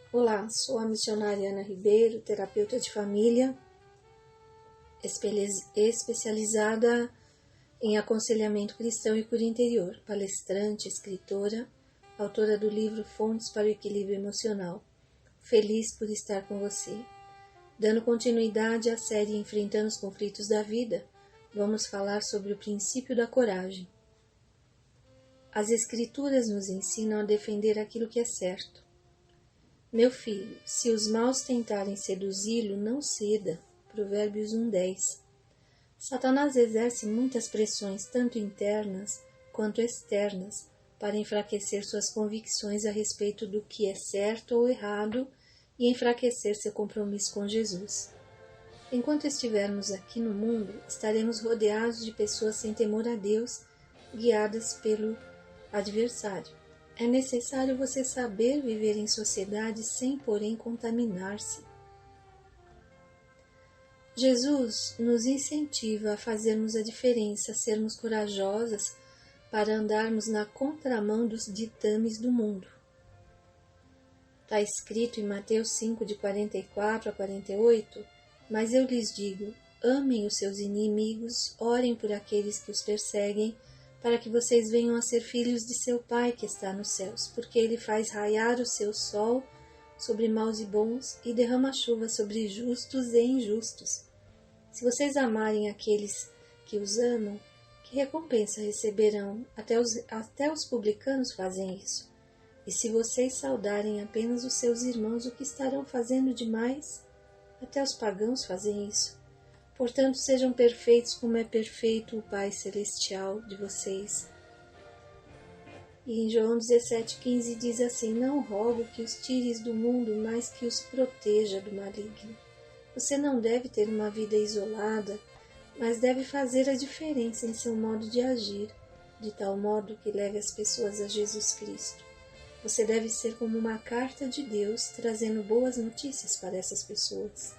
Olá, sou a missionária Ana Ribeiro, terapeuta de família, especializada em aconselhamento cristão e cura interior, palestrante, escritora, autora do livro Fontes para o Equilíbrio Emocional. Feliz por estar com você. Dando continuidade à série Enfrentando os Conflitos da Vida, vamos falar sobre o princípio da coragem. As Escrituras nos ensinam a defender aquilo que é certo. Meu filho, se os maus tentarem seduzi-lo, não ceda. Provérbios 1:10. Satanás exerce muitas pressões, tanto internas quanto externas, para enfraquecer suas convicções a respeito do que é certo ou errado e enfraquecer seu compromisso com Jesus. Enquanto estivermos aqui no mundo, estaremos rodeados de pessoas sem temor a Deus, guiadas pelo adversário. É necessário você saber viver em sociedade sem, porém, contaminar-se. Jesus nos incentiva a fazermos a diferença, a sermos corajosas para andarmos na contramão dos ditames do mundo. Está escrito em Mateus 5, de 44 a 48, mas eu lhes digo, amem os seus inimigos, orem por aqueles que os perseguem, para que vocês venham a ser filhos de seu Pai que está nos céus, porque Ele faz raiar o seu sol sobre maus e bons e derrama chuva sobre justos e injustos. Se vocês amarem aqueles que os amam, que recompensa receberão? Até os publicanos fazem isso. E se vocês saudarem apenas os seus irmãos, o que estarão fazendo demais? Até os pagãos fazem isso. Portanto, sejam perfeitos como é perfeito o Pai Celestial de vocês. E em João 17,15 diz assim, não rogo que os tires do mundo, mas que os proteja do maligno. Você não deve ter uma vida isolada, mas deve fazer a diferença em seu modo de agir, de tal modo que leve as pessoas a Jesus Cristo. Você deve ser como uma carta de Deus, trazendo boas notícias para essas pessoas.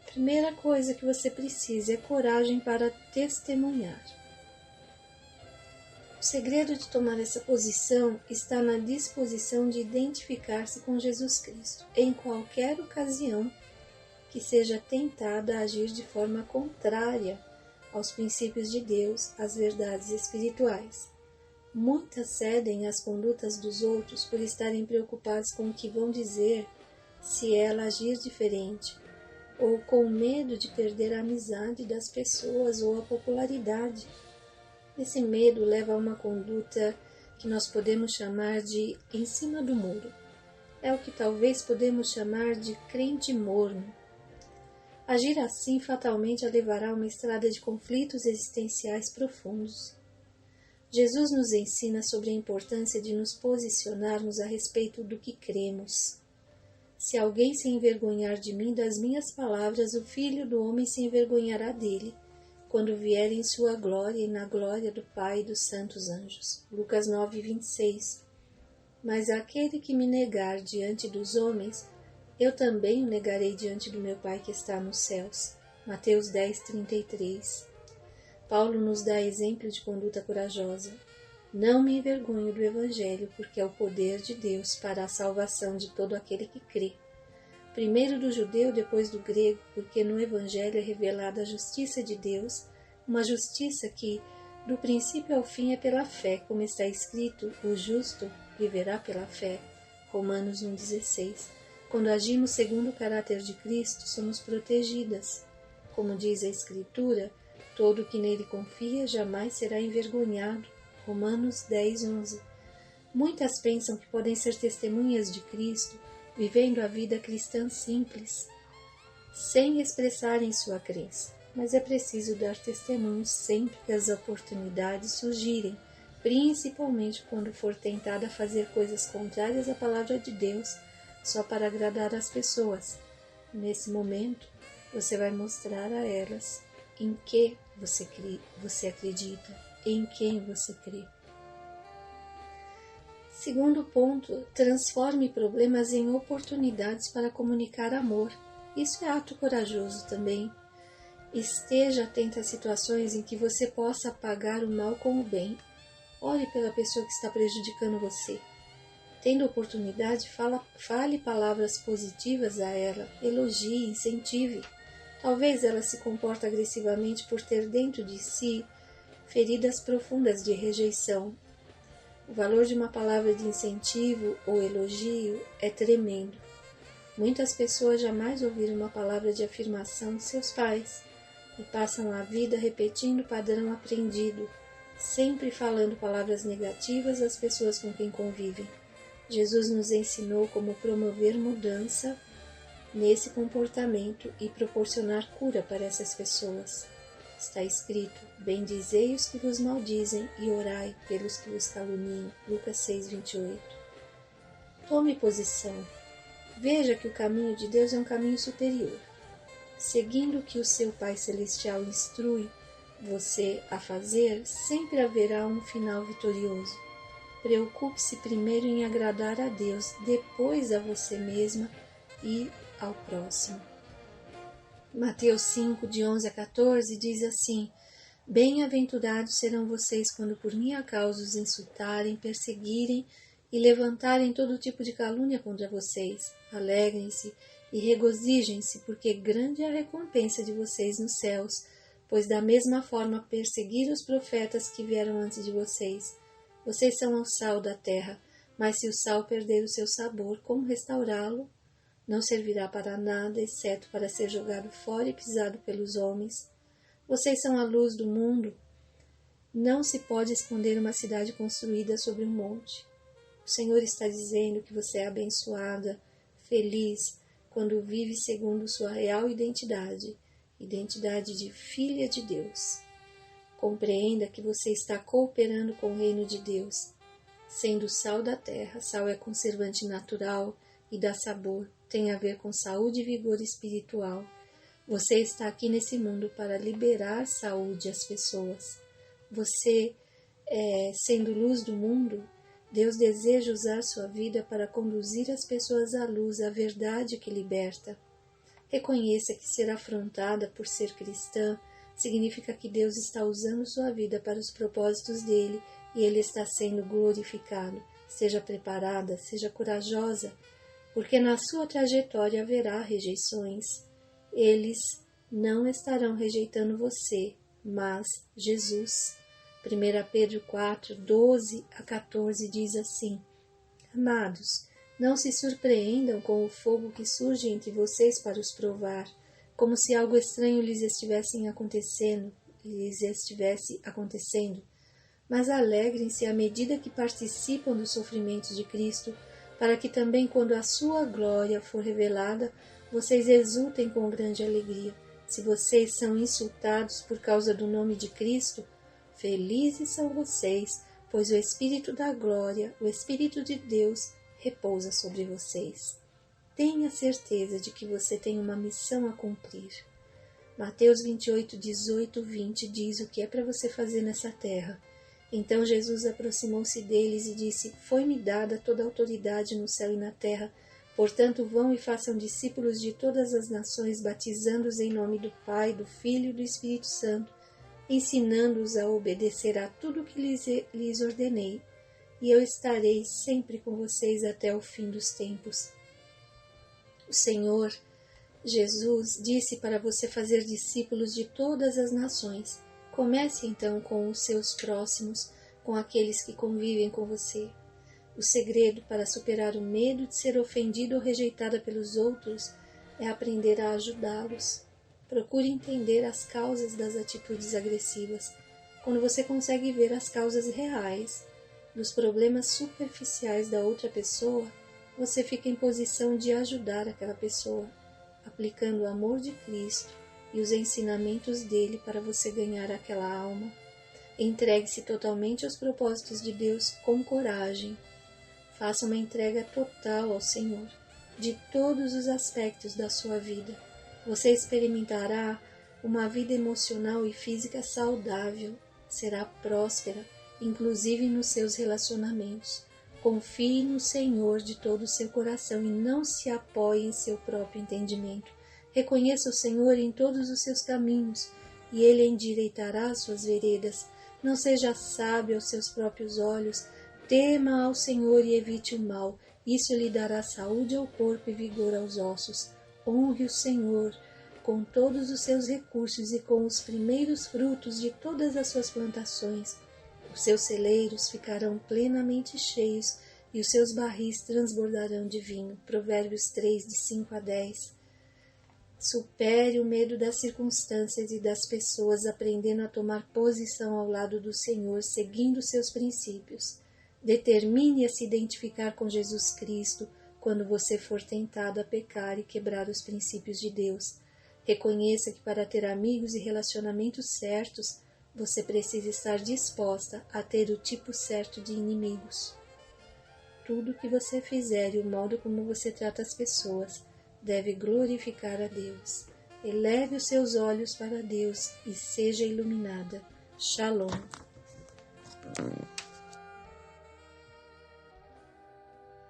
Primeira coisa que você precisa é coragem para testemunhar. O segredo de tomar essa posição está na disposição de identificar-se com Jesus Cristo, em qualquer ocasião que seja tentada a agir de forma contrária aos princípios de Deus, às verdades espirituais. Muitas cedem às condutas dos outros por estarem preocupadas com o que vão dizer se ela agir diferente, ou com medo de perder a amizade das pessoas ou a popularidade. Esse medo leva a uma conduta que nós podemos chamar de em cima do muro. É o que talvez podemos chamar de crente morno. Agir assim fatalmente a levará a uma estrada de conflitos existenciais profundos. Jesus nos ensina sobre a importância de nos posicionarmos a respeito do que cremos. Se alguém se envergonhar de mim, das minhas palavras, o Filho do Homem se envergonhará dele, quando vier em sua glória e na glória do Pai e dos santos anjos. Lucas 9:26. Mas aquele que me negar diante dos homens, eu também o negarei diante do meu Pai que está nos céus. Mateus 10:33. Paulo nos dá exemplo de conduta corajosa. Não me envergonho do Evangelho, porque é o poder de Deus para a salvação de todo aquele que crê. Primeiro do judeu, depois do grego, porque no Evangelho é revelada a justiça de Deus, uma justiça que, do princípio ao fim, é pela fé, como está escrito, o justo viverá pela fé. Romanos 1,16. Quando agimos segundo o caráter de Cristo, somos protegidas. Como diz a Escritura, todo que nele confia jamais será envergonhado. Romanos 10:11. Muitas pensam que podem ser testemunhas de Cristo, vivendo a vida cristã simples, sem expressarem sua crença. Mas é preciso dar testemunho sempre que as oportunidades surgirem, principalmente quando for tentada a fazer coisas contrárias à palavra de Deus, só para agradar as pessoas. Nesse momento, você vai mostrar a elas em que você acredita, em quem você crê. Segundo ponto, transforme problemas em oportunidades para comunicar amor. Isso é ato corajoso também. Esteja atento a situações em que você possa pagar o mal com o bem. Ore pela pessoa que está prejudicando você. Tendo oportunidade, fale palavras positivas a ela, elogie, incentive. Talvez ela se comporte agressivamente por ter dentro de si feridas profundas de rejeição. O valor de uma palavra de incentivo ou elogio é tremendo. Muitas pessoas jamais ouviram uma palavra de afirmação de seus pais e passam a vida repetindo o padrão aprendido, sempre falando palavras negativas às pessoas com quem convivem. Jesus nos ensinou como promover mudança nesse comportamento e proporcionar cura para essas pessoas. Está escrito: bendizei os que vos maldizem e orai pelos que vos caluniam. Lucas 6:28. Tome posição. Veja que o caminho de Deus é um caminho superior. Seguindo o que o seu Pai Celestial instrui você a fazer, sempre haverá um final vitorioso. Preocupe-se primeiro em agradar a Deus, depois a você mesma e ao próximo. Mateus 5, de 11 a 14, diz assim: bem-aventurados serão vocês quando por minha causa os insultarem, perseguirem e levantarem todo tipo de calúnia contra vocês. Alegrem-se e regozijem-se, porque grande é a recompensa de vocês nos céus, pois da mesma forma perseguiram os profetas que vieram antes de vocês. Vocês são o sal da terra, mas se o sal perder o seu sabor, como restaurá-lo? Não servirá para nada, exceto para ser jogado fora e pisado pelos homens. Vocês são a luz do mundo. Não se pode esconder uma cidade construída sobre um monte. O Senhor está dizendo que você é abençoada, feliz, quando vive segundo sua real identidade, identidade de filha de Deus. Compreenda que você está cooperando com o reino de Deus. Sendo sal da terra, sal é conservante natural e dá sabor, tem a ver com saúde e vigor espiritual. Você está aqui nesse mundo para liberar saúde às pessoas. Você, sendo luz do mundo, Deus deseja usar sua vida para conduzir as pessoas à luz, à verdade que liberta. Reconheça que ser afrontada por ser cristã significa que Deus está usando sua vida para os propósitos dele e ele está sendo glorificado. Seja preparada, seja corajosa, porque na sua trajetória haverá rejeições. Eles não estarão rejeitando você, mas Jesus. 1 Pedro 4, 12 a 14 diz assim: amados, não se surpreendam com o fogo que surge entre vocês para os provar, como se algo estranho lhes estivesse acontecendo, mas alegrem-se à medida que participam dos sofrimentos de Cristo, para que também, quando a sua glória for revelada, vocês exultem com grande alegria. Se vocês são insultados por causa do nome de Cristo, felizes são vocês, pois o Espírito da glória, o Espírito de Deus, repousa sobre vocês. Tenha certeza de que você tem uma missão a cumprir. Mateus 28, 18, 20 diz o que é para você fazer nessa terra. Então Jesus aproximou-se deles e disse: foi-me dada toda a autoridade no céu e na terra. Portanto, vão e façam discípulos de todas as nações, batizando-os em nome do Pai, do Filho e do Espírito Santo, ensinando-os a obedecer a tudo que lhes ordenei. E eu estarei sempre com vocês até o fim dos tempos. O Senhor Jesus disse para você fazer discípulos de todas as nações. Comece então com os seus próximos, com aqueles que convivem com você. O segredo para superar o medo de ser ofendido ou rejeitada pelos outros é aprender a ajudá-los. Procure entender as causas das atitudes agressivas. Quando você consegue ver as causas reais dos problemas superficiais da outra pessoa, você fica em posição de ajudar aquela pessoa, aplicando o amor de Cristo e os ensinamentos dele para você ganhar aquela alma. Entregue-se totalmente aos propósitos de Deus com coragem. Faça uma entrega total ao Senhor, de todos os aspectos da sua vida. Você experimentará uma vida emocional e física saudável, será próspera, inclusive nos seus relacionamentos. Confie no Senhor de todo o seu coração e não se apoie em seu próprio entendimento. Reconheça o Senhor em todos os seus caminhos e Ele endireitará as suas veredas. Não seja sábio aos seus próprios olhos, Tema ao Senhor e evite o mal, isso lhe dará saúde ao corpo e vigor aos ossos. Honre o Senhor com todos os seus recursos e com os primeiros frutos de todas as suas plantações. Os seus celeiros ficarão plenamente cheios e os seus barris transbordarão de vinho. Provérbios 3, de 5 a 10. Supere o medo das circunstâncias e das pessoas, aprendendo a tomar posição ao lado do Senhor, seguindo seus princípios. Determine a se identificar com Jesus Cristo quando você for tentado a pecar e quebrar os princípios de Deus. Reconheça que para ter amigos e relacionamentos certos, você precisa estar disposta a ter o tipo certo de inimigos. Tudo o que você fizer e o modo como você trata as pessoas deve glorificar a Deus. Eleve os seus olhos para Deus e seja iluminada. Shalom.